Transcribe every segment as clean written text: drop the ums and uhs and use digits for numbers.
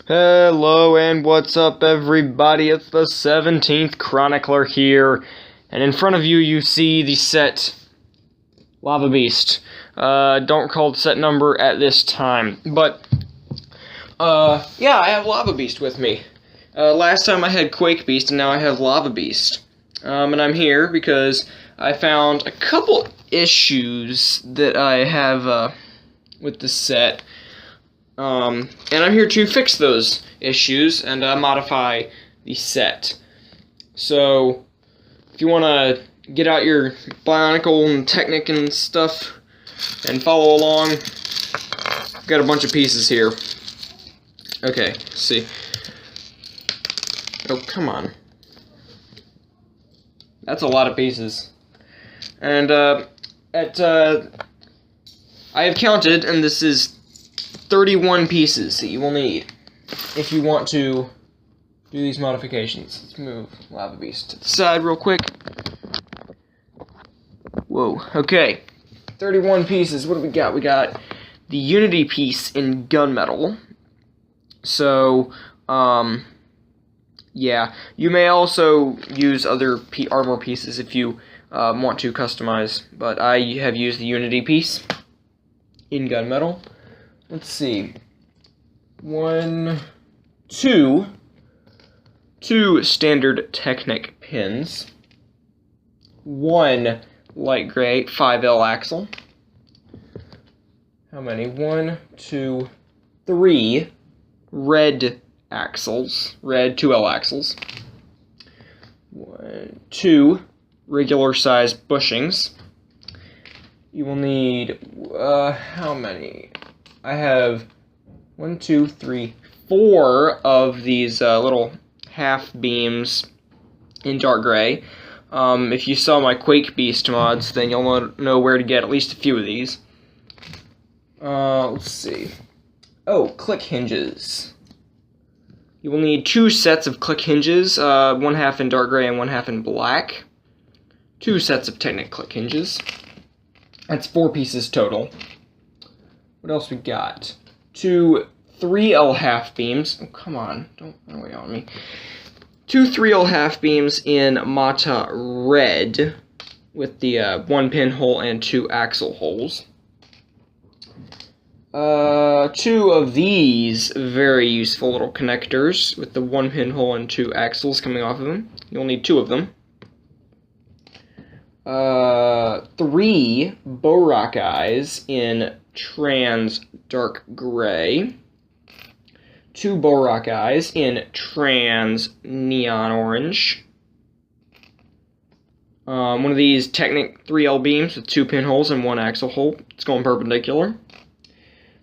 Hello and what's up everybody, it's the 17th Chronicler here, and in front of you you see the set Lava Beast. Don't recall the set number at this time, but yeah, I have Lava Beast with me. Last time I had Quake Beast and now I have Lava Beast. And I'm here because I found a couple issues that I have with the set. And I'm here to fix those issues and modify the set. So, if you want to get out your Bionicle and Technic and stuff and follow along, I've got a bunch of pieces here. Okay, let's see. Oh, come on. That's a lot of pieces. And I have counted, and this is 31 pieces that you will need if you want to do these modifications. Let's move Lava Beast to the side real quick. Whoa, okay. 31 pieces. What do we got? We got the Unity piece in gunmetal. So, yeah. You may also use other armor pieces if you want to customize, but I have used the Unity piece in gunmetal. Let's see. Two standard Technic pins. One light gray 5L axle. How many? 1, 2, 3 red axles. Red 2L axles. 2 regular size bushings. You will need, how many? I have 1, 2, 3, 4 of these little half beams in dark gray. If you saw my Quake Beast mods, then you'll know where to get at least a few of these. Let's see. Oh, click hinges. You will need 2 sets of click hinges, one half in dark gray and one half in black. 2 sets of Technic click hinges. That's 4 pieces total. What else we got? 2 3L half beams. Oh, come on. Don't run away on me. 2 3L half beams in Mata red with the 1 pinhole and 2 axle holes. 2 of these very useful little connectors with the 1 pinhole and 2 axles coming off of them. You'll need 2 of them. 3 Borak eyes in trans dark gray. 2 Borak eyes in trans neon orange. One of these Technic 3L beams with 2 pinholes and 1 axle hole. It's going perpendicular.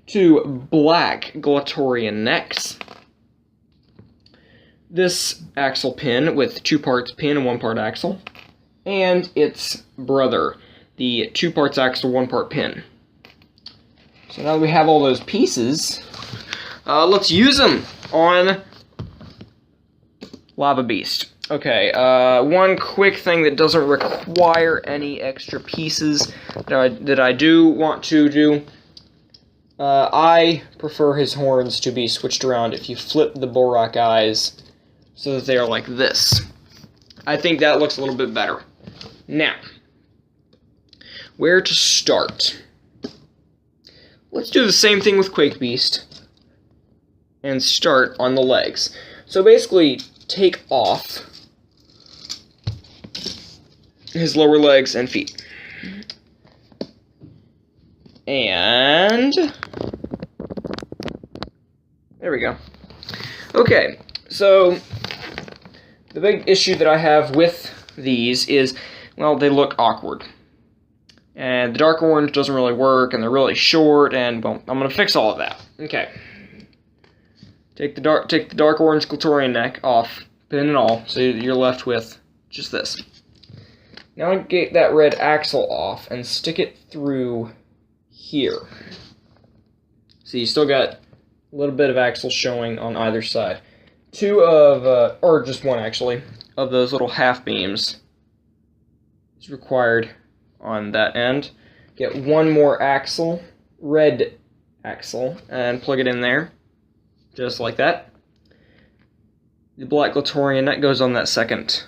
2 black Glatorian necks. This axle pin with 2 parts pin and 1 part axle. And its brother, the 2 parts axle, 1 part pin. So now that we have all those pieces, let's use them on Lava Beast. Okay, one quick thing that doesn't require any extra pieces that I do want to do. I prefer his horns to be switched around if you flip the Borak eyes so that they are like this. I think that looks a little bit better. Now, where to start? Let's do the same thing with Quake Beast and start on the legs. So basically, take off his lower legs and feet. And there we go. Okay, so the big issue that I have with these is, well, they look awkward. And the dark orange doesn't really work, and they're really short, and, well, I'm going to fix all of that. Okay. Take the dark orange Glatorian neck off, pin and all, so you're left with just this. Now get that red axle off and stick it through here. So you still got a little bit of axle showing on either side. 2 of, or just 1 actually, of those little half beams is required on that end. Get 1 more axle, red axle, and plug it in there, just like that. the black Glatorian that goes on that second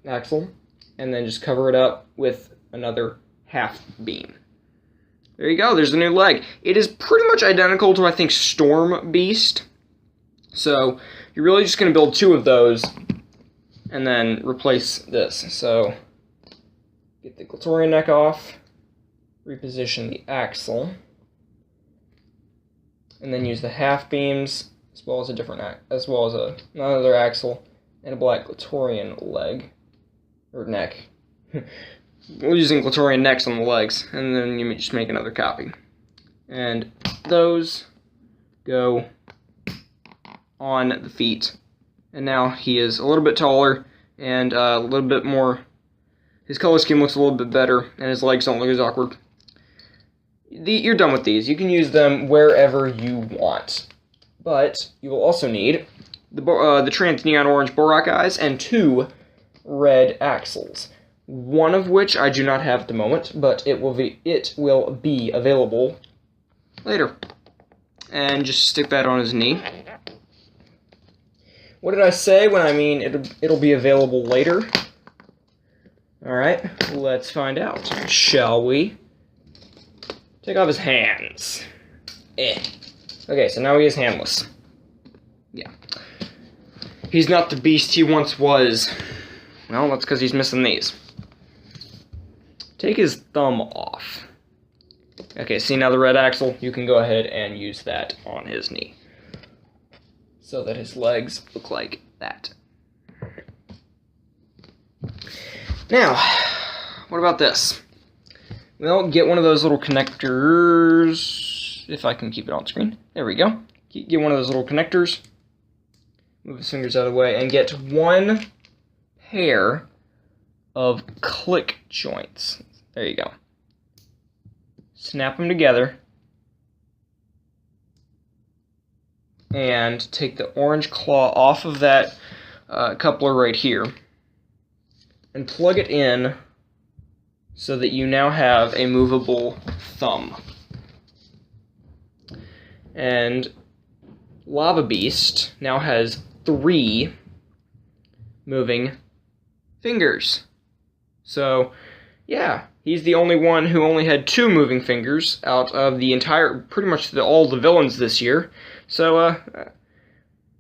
axle, and then just cover it up with another half beam. There you go, there's the new leg. It is pretty much identical to, I think, Storm Beast. So you're really just going to build 2 of those and then replace this. So get the Glatorian neck off, reposition the axle, and then use the half beams as well as another axle and a black Glatorian leg or neck. We're using Glatorian necks on the legs, and then you just make another copy. And those go on the feet. And now he is a little bit taller and a little bit more. His color scheme looks a little bit better, and his legs don't look as awkward. You're done with these. You can use them wherever you want. But you will also need the trans neon orange Borak eyes and 2 red axles. One of which I do not have at the moment, but it will be available later. And just stick that on his knee. What did I say when I mean it'll be available later? Alright, let's find out, shall we? Take off his hands. Okay, so now he is handless. Yeah. He's not the beast he once was. Well, that's because he's missing these. Take his thumb off. Okay, see now the red axle? You can go ahead and use that on his knee. So that his legs look like that. Now, what about this? Well, get one of those little connectors, if I can keep it on screen. There we go. Get one of those little connectors. Move his fingers out of the way and get 1 pair of click joints. There you go. Snap them together. And take the orange claw off of that coupler right here. And plug it in so that you now have a movable thumb. And Lava Beast now has 3 moving fingers. So, yeah, he's the only one who only had 2 moving fingers out of the entire, pretty much all the villains this year. So,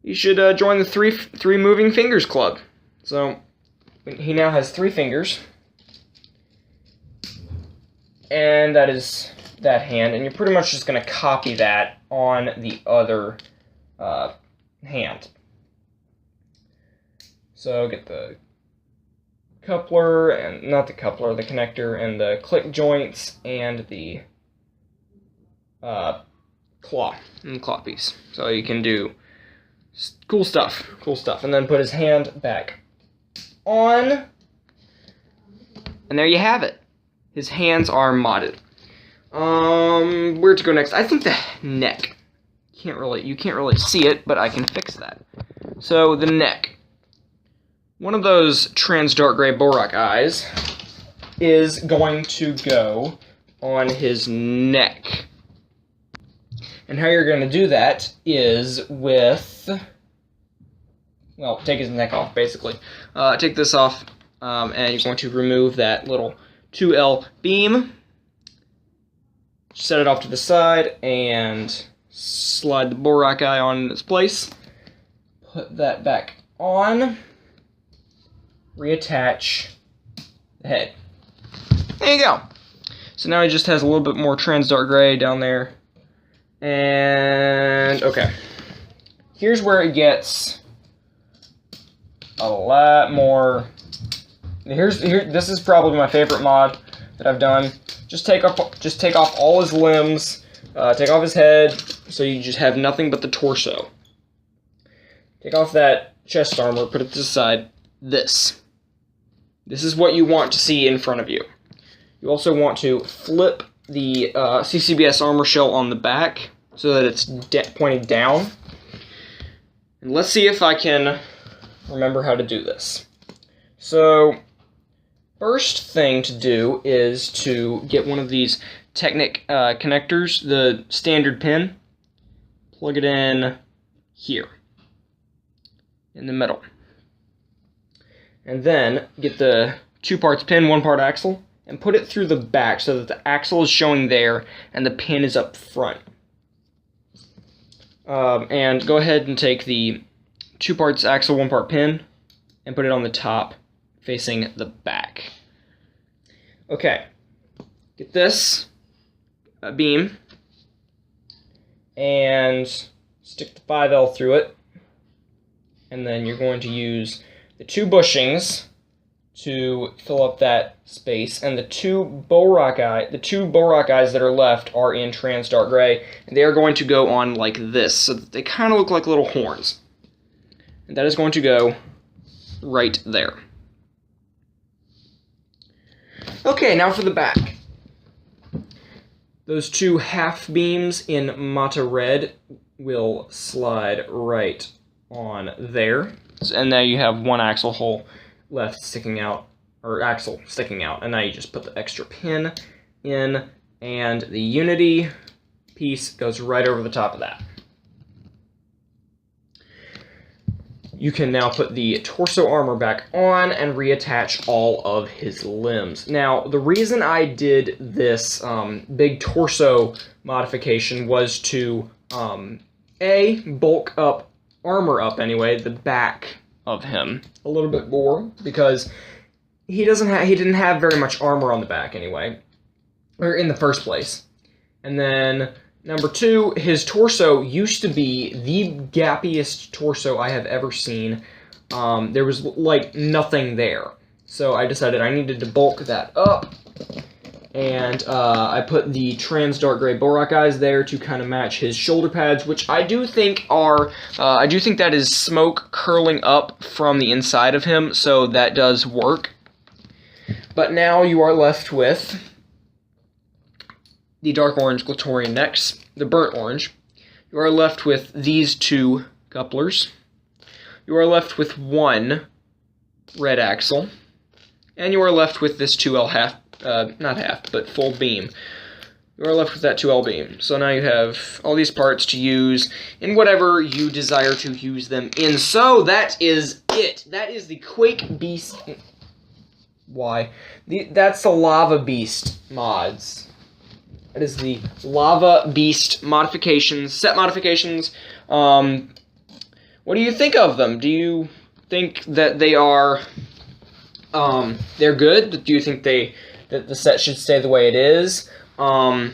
you should join the three moving fingers club. So, he now has 3 fingers. And that is that hand, and you're pretty much just going to copy that on the other hand. So get the coupler, and not the coupler, the connector, and the click joints, and the claw piece. So you can do cool stuff, and then put his hand back on, and there you have it. His hands are modded. Where to go next? I think the neck. You can't really see it, but I can fix that. So the neck. One of those trans dark gray Borak eyes is going to go on his neck. And how you're going to do that is with, well, take his neck off, basically. Take this off, and you're going to remove that little 2L beam, set it off to the side, and slide the Borak eye on its place. Put that back on. Reattach the head. There you go. So now he just has a little bit more trans dark gray down there. And, okay. Here's where it gets a lot more. This is probably my favorite mod that I've done. Just take off all his limbs, take off his head, so you just have nothing but the torso. Take off that chest armor, put it to the side. This is what you want to see in front of you. You also want to flip the CCBS armor shell on the back so that it's pointed down. And let's see if I can remember how to do this. So, first thing to do is to get one of these Technic connectors, the standard pin, plug it in here. in the middle. And then get the 2 parts pin, 1 part axle, and put it through the back so that the axle is showing there and the pin is up front. And go ahead and take the 2 parts axle, 1 part pin, and put it on the top, facing the back. Okay, get this beam, and stick the 5L through it, and then you're going to use the 2 bushings to fill up that space, and the two bow rock eyes that are left are in trans dark gray, and they are going to go on like this, so that they kind of look like little horns. And that is going to go right there. Okay, now for the back. Those 2 half beams in Mata Red will slide right on there. And now you have 1 axle hole left sticking out, or axle sticking out. And now you just put the extra pin in, and the Unity piece goes right over the top of that. You can now put the torso armor back on and reattach all of his limbs. Now, the reason I did this big torso modification was to, bulk up, armor up anyway, the back of him a little bit more, because he didn't have very much armor on the back anyway, or in the first place. And then number 2, his torso used to be the gappiest torso I have ever seen. There was like nothing there. So I decided I needed to bulk that up. And I put the trans dark gray Borak eyes there to kind of match his shoulder pads, which I do think are, that is smoke curling up from the inside of him, so that does work. But now you are left with the dark orange Glatorian necks, the burnt orange. You are left with these 2 couplers. You are left with 1 red axle. And you are left with this 2L half, not half, but full beam. You are left with that 2L beam. So now you have all these parts to use in whatever you desire to use them in. So that is it. That is the Quake Beast. Why? That's the Lava Beast mods. That is the Lava Beast modifications, set modifications. What do you think of them? Do you think that they are, they're good? Do you think that the set should stay the way it is? You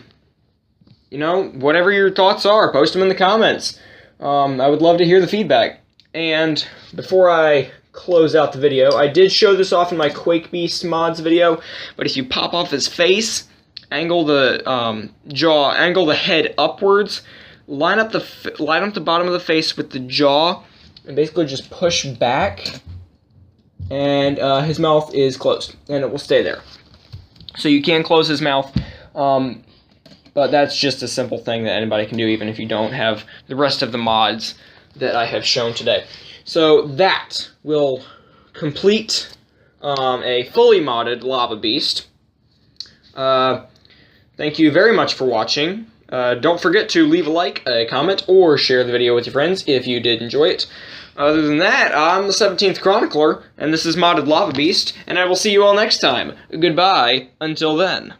know, whatever your thoughts are, post them in the comments. I would love to hear the feedback. And before I close out the video, I did show this off in my Quake Beast mods video, but if you pop off his face, angle the jaw, angle the head upwards, line up the bottom of the face with the jaw, and basically just push back, and his mouth is closed, and it will stay there. So you can close his mouth, but that's just a simple thing that anybody can do, even if you don't have the rest of the mods that I have shown today. So that will complete a fully modded Lava Beast. Thank you very much for watching. Don't forget to leave a like, a comment, or share the video with your friends if you did enjoy it. Other than that, I'm the 17th Chronicler, and this is Modded Lava Beast, and I will see you all next time. Goodbye, until then.